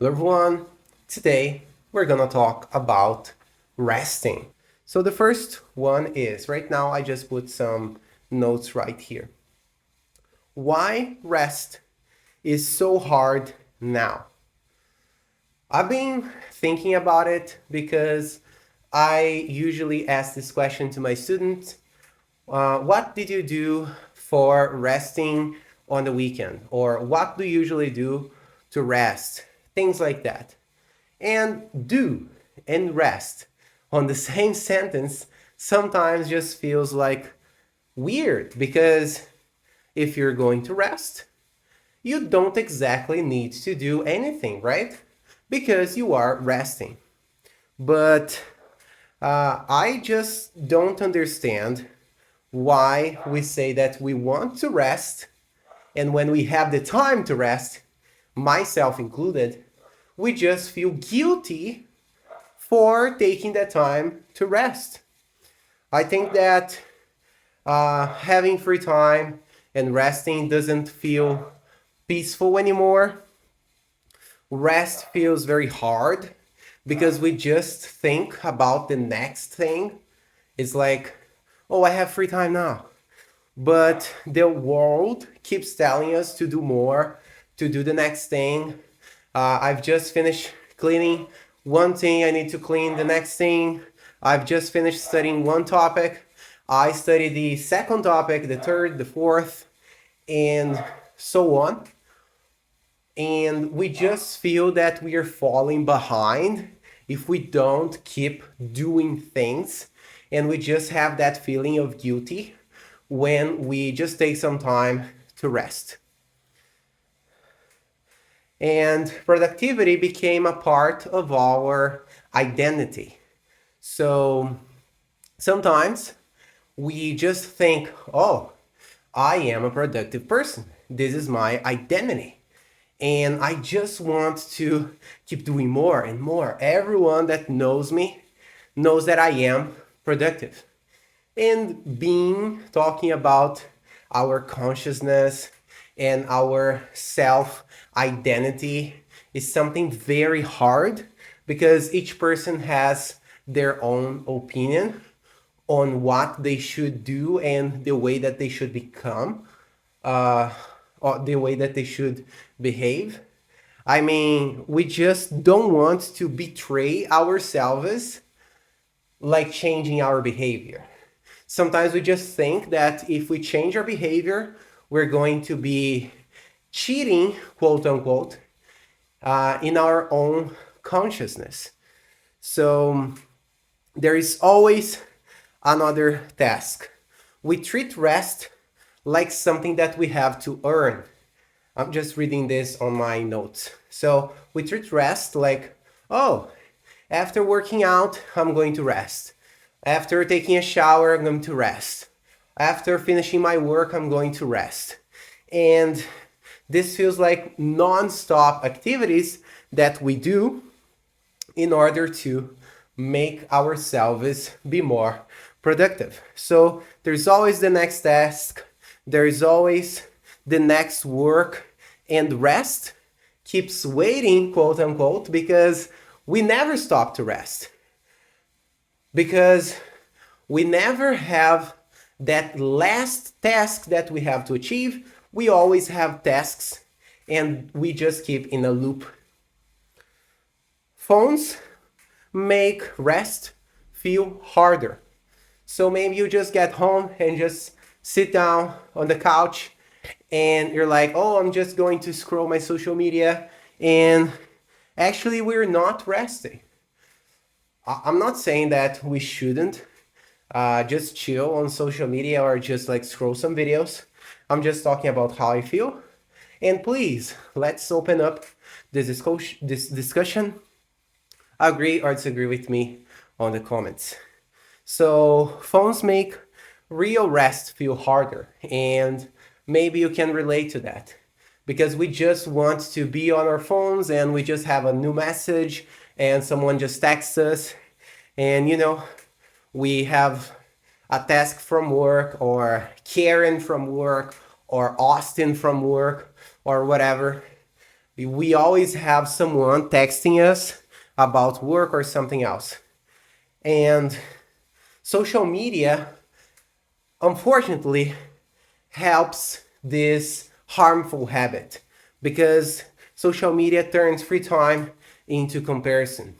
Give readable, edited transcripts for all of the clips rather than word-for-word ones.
Hello everyone, today we're gonna talk about resting. So the first one is, right now I just put some notes right here. Why rest is so hard now? I've been thinking about it because I usually ask this question to my students. What did you do for resting on the weekend? Or what do you usually do to rest? Things like that. And do and rest on the same sentence sometimes just feels like weird because if you're going to rest, you don't exactly need to do anything, right? Because you are resting. But I just don't understand why we say that we want to rest, and when we have the time to rest, myself included, we just feel guilty for taking the time to rest. I think that having free time and resting doesn't feel peaceful anymore. Rest feels very hard because we just think about the next thing. It's like, oh, I have free time now. But the world keeps telling us to do more, to do the next thing. I've just finished cleaning one thing, I need to clean the next thing. I've just finished studying one topic. I study the second topic, the third, the fourth, and so on. And we just feel that we are falling behind if we don't keep doing things. And we just have that feeling of guilty when we just take some time to rest. And productivity became a part of our identity. So sometimes we just think, oh, I am a productive person. This is my identity. And I just want to keep doing more and more. Everyone that knows me knows that I am productive. And talking about our consciousness and our self identity is something very hard because each person has their own opinion on what they should do and the way that they should become, or the way that they should behave. I mean, we just don't want to betray ourselves like changing our behavior. Sometimes we just think that if we change our behavior, we're going to be cheating, quote unquote, in our own consciousness. So there is always another task. We treat rest like something that we have to earn. I'm just reading this on my notes. So we treat rest like, oh, after working out, I'm going to rest. After taking a shower, I'm going to rest. After finishing my work, I'm going to rest. And this feels like non-stop activities that we do in order to make ourselves be more productive. So there's always the next task, there's always the next work, and rest keeps waiting, quote unquote, because we never stop to rest. Because we never have that last task that we have to achieve. We always have tasks and we just keep in a loop. Phones make rest feel harder. So maybe you just get home and just sit down on the couch and you're like, oh, I'm just going to scroll my social media. And actually, we're not resting. I'm not saying that we shouldn't just chill on social media or just like scroll some videos. I'm just talking about how I feel. And please, let's open up this discussion. Agree or disagree with me on the comments. So phones make real rest feel harder, and maybe you can relate to that because we just want to be on our phones and we just have a new message and someone just texts us, and we have a task from work, or Karen from work, or Austin from work, or whatever. We always have someone texting us about work or something else. And social media, unfortunately, helps this harmful habit because social media turns free time into comparison.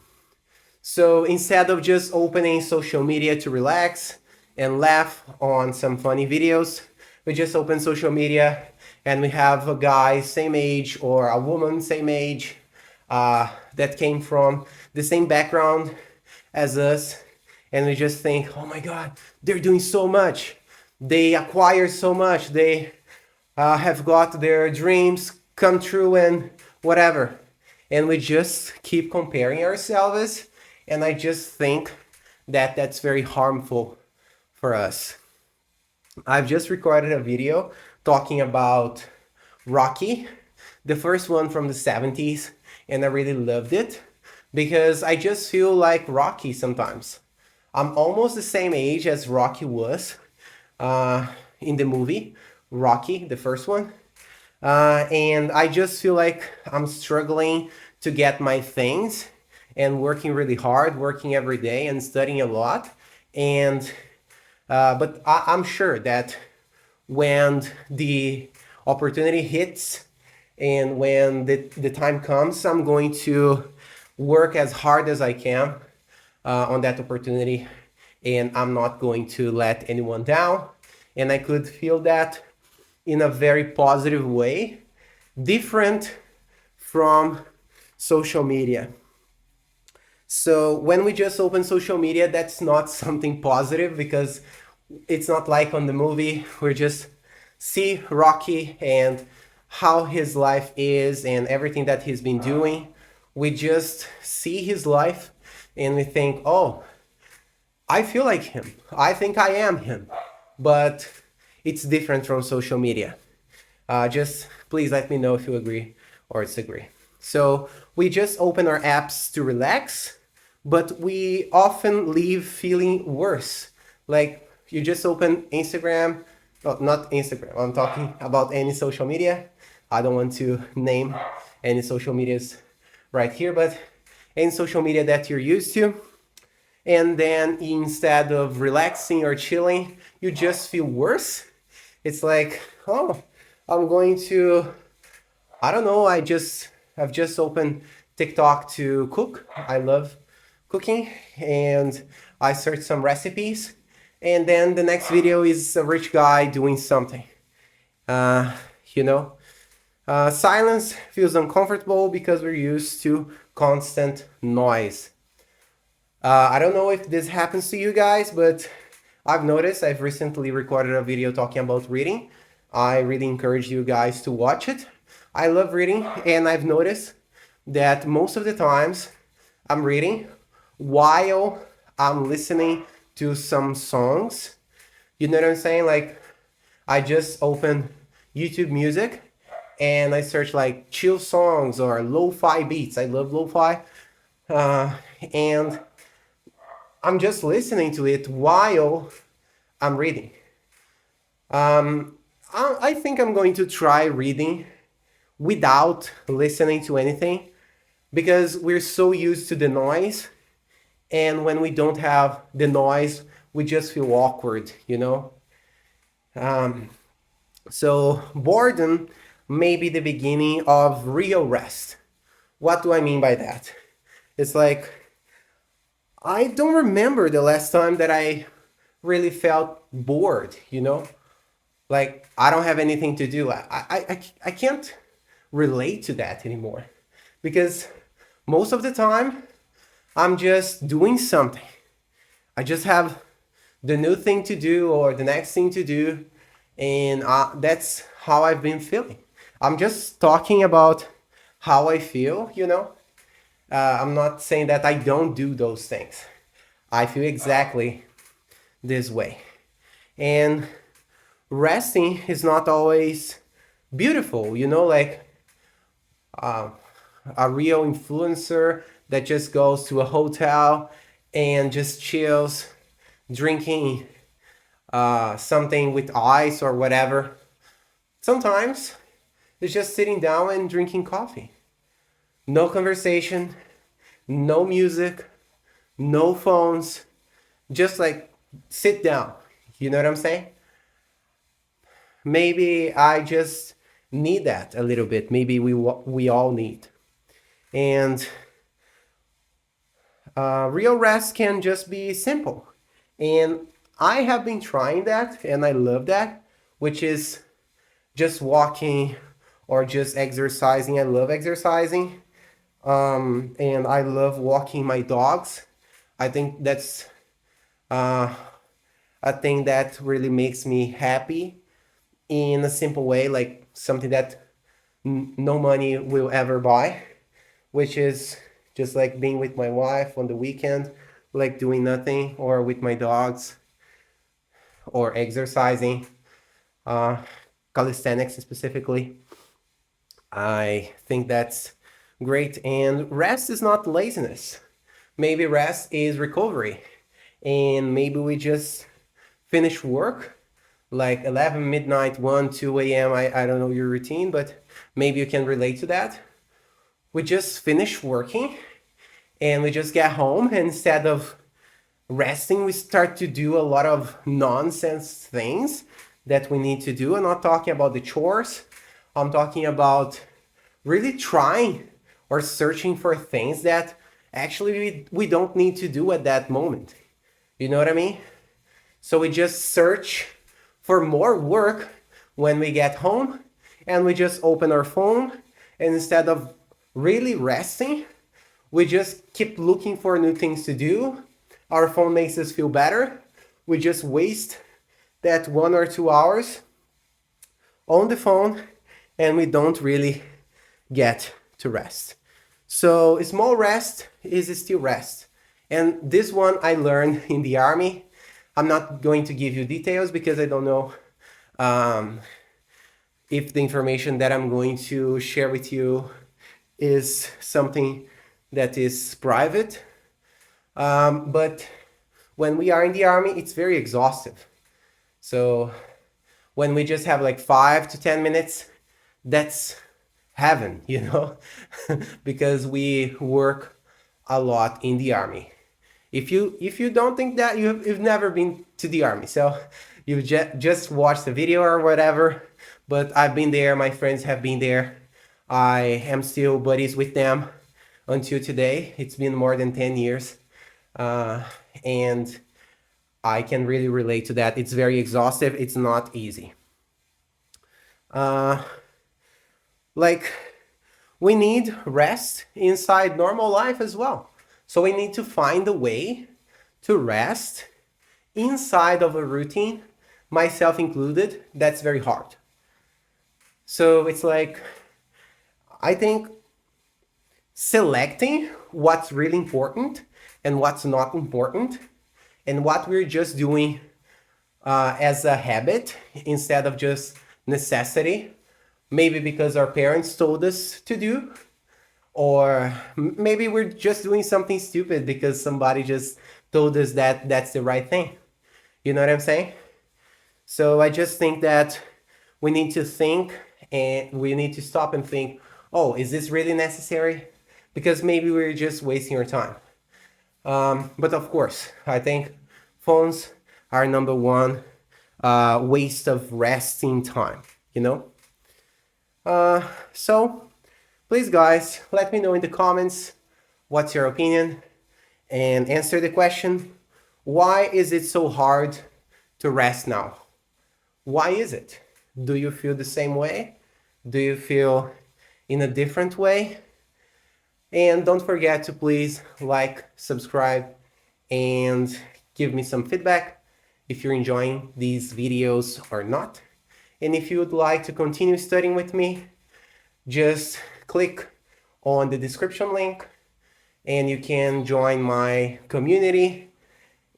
So instead of just opening social media to relax and laugh on some funny videos, we just open social media and we have a guy same age or a woman same age that came from the same background as us, and we just think, oh my God, they're doing so much. They acquire so much. They have got their dreams come true and whatever. And we just keep comparing ourselves. And I just think that that's very harmful for us. I've just recorded a video talking about Rocky, the first one from the 70s, and I really loved it because I just feel like Rocky sometimes. I'm almost the same age as Rocky was in the movie, Rocky, the first one. And I just feel like I'm struggling to get my things and working really hard, working every day and studying a lot. And but I'm sure that when the opportunity hits and when the time comes, I'm going to work as hard as I can on that opportunity, and I'm not going to let anyone down. And I could feel that in a very positive way, different from social media. So when we just open social media, that's not something positive because it's not like on the movie. We just see Rocky and how his life is and everything that he's been doing. We just see his life and we think, oh, I feel like him. I think I am him. But it's different from social media. Just please let me know if you agree or disagree. So we just open our apps to relax, but we often leave feeling worse. Like you just open Instagram, well, not Instagram, I'm talking about any social media. I don't want to name any social medias right here, but any social media that you're used to. And then instead of relaxing or chilling, you just feel worse. It's like, oh, I'm going to, I don't know, I've just opened TikTok to cook. I love cooking and I search some recipes. And then the next video is a rich guy doing something. You know, silence feels uncomfortable because we're used to constant noise. I don't know if this happens to you guys, but I've noticed I've recently recorded a video talking about reading. I really encourage you guys to watch it. I love reading, and I've noticed that most of the times I'm reading while I'm listening to some songs. You know what I'm saying? Like, I just open YouTube music and I search like chill songs or lo-fi beats. I love lo-fi. And I'm just listening to it while I'm reading. I think I'm going to try reading without listening to anything because we're so used to the noise. And when we don't have the noise, we just feel awkward, you know? So boredom may be the beginning of real rest. What do I mean by that? It's like, I don't remember the last time that I really felt bored, you know? Like, I don't have anything to do. I can't relate to that anymore because most of the time I'm just doing something. I just have the new thing to do or the next thing to do, and that's how I've been feeling. I'm just talking about how I feel, you know? I'm not saying that I don't do those things. I feel exactly this way. And resting is not always beautiful, you know, like a real influencer that just goes to a hotel and just chills, drinking something with ice or whatever. Sometimes it's just sitting down and drinking coffee. No conversation, no music, no phones, just like sit down. You know what I'm saying? Maybe I just need that a little bit. Maybe we all need. And real rest can just be simple. And I have been trying that and I love that, which is just walking or just exercising. I love exercising. And I love walking my dogs. I think that's a thing that really makes me happy in a simple way, like something that no money will ever buy, which is just like being with my wife on the weekend, like doing nothing, or with my dogs, or exercising, uh, calisthenics specifically. I think that's great. And rest is not laziness. Maybe rest is recovery. And maybe we just finish work like 11 midnight 1 2 a.m. I don't know your routine, but maybe you can relate to that. We just finish working and we just get home, and instead of resting we start to do a lot of nonsense things that we need to do. I'm not talking about the chores, I'm talking about really trying or searching for things that actually we don't need to do at that moment. You know what I mean? So we just search for more work when we get home, and we just open our phone, and instead of really resting, we just keep looking for new things to do. Our phone makes us feel better. We just waste that 1 or 2 hours on the phone, and we don't really get to rest. So small rest is still rest. And this one I learned in the army. I'm not going to give you details because I don't know if the information that I'm going to share with you is something that is private. But when we are in the army, it's very exhaustive. So when we just have like 5 to 10 minutes, that's heaven, you know, because we work a lot in the army. If you don't think that, you've never been to the army, so you've just watched the video or whatever. But I've been there, my friends have been there. I am still buddies with them until today. It's been more than 10 years. And I can really relate to that. It's very exhaustive. It's not easy. Like, we need rest inside normal life as well. So we need to find a way to rest inside of a routine, myself included. That's very hard. So it's like, I think selecting what's really important and what's not important, and what we're just doing as a habit instead of just necessity, maybe because our parents told us to do, or maybe we're just doing something stupid because somebody just told us that that's the right thing. You know what I'm saying? So I just think that we need to think, and we need to stop and think, oh, is this really necessary? Because maybe we're just wasting our time. But of course, I think phones are number one waste of resting time, you know? So please, guys, let me know in the comments what's your opinion, and answer the question, why is it so hard to rest now? Why is it? Do you feel the same way? Do you feel in a different way? And don't forget to please like, subscribe, and give me some feedback if you're enjoying these videos or not. And if you would like to continue studying with me, just click on the description link and you can join my community.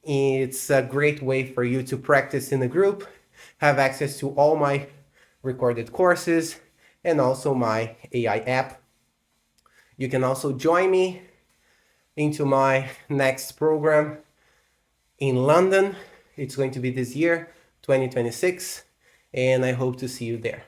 It's a great way for you to practice in a group, have access to all my recorded courses, and also my AI app. You can also join me into my next program in London. It's going to be this year, 2026, and I hope to see you there.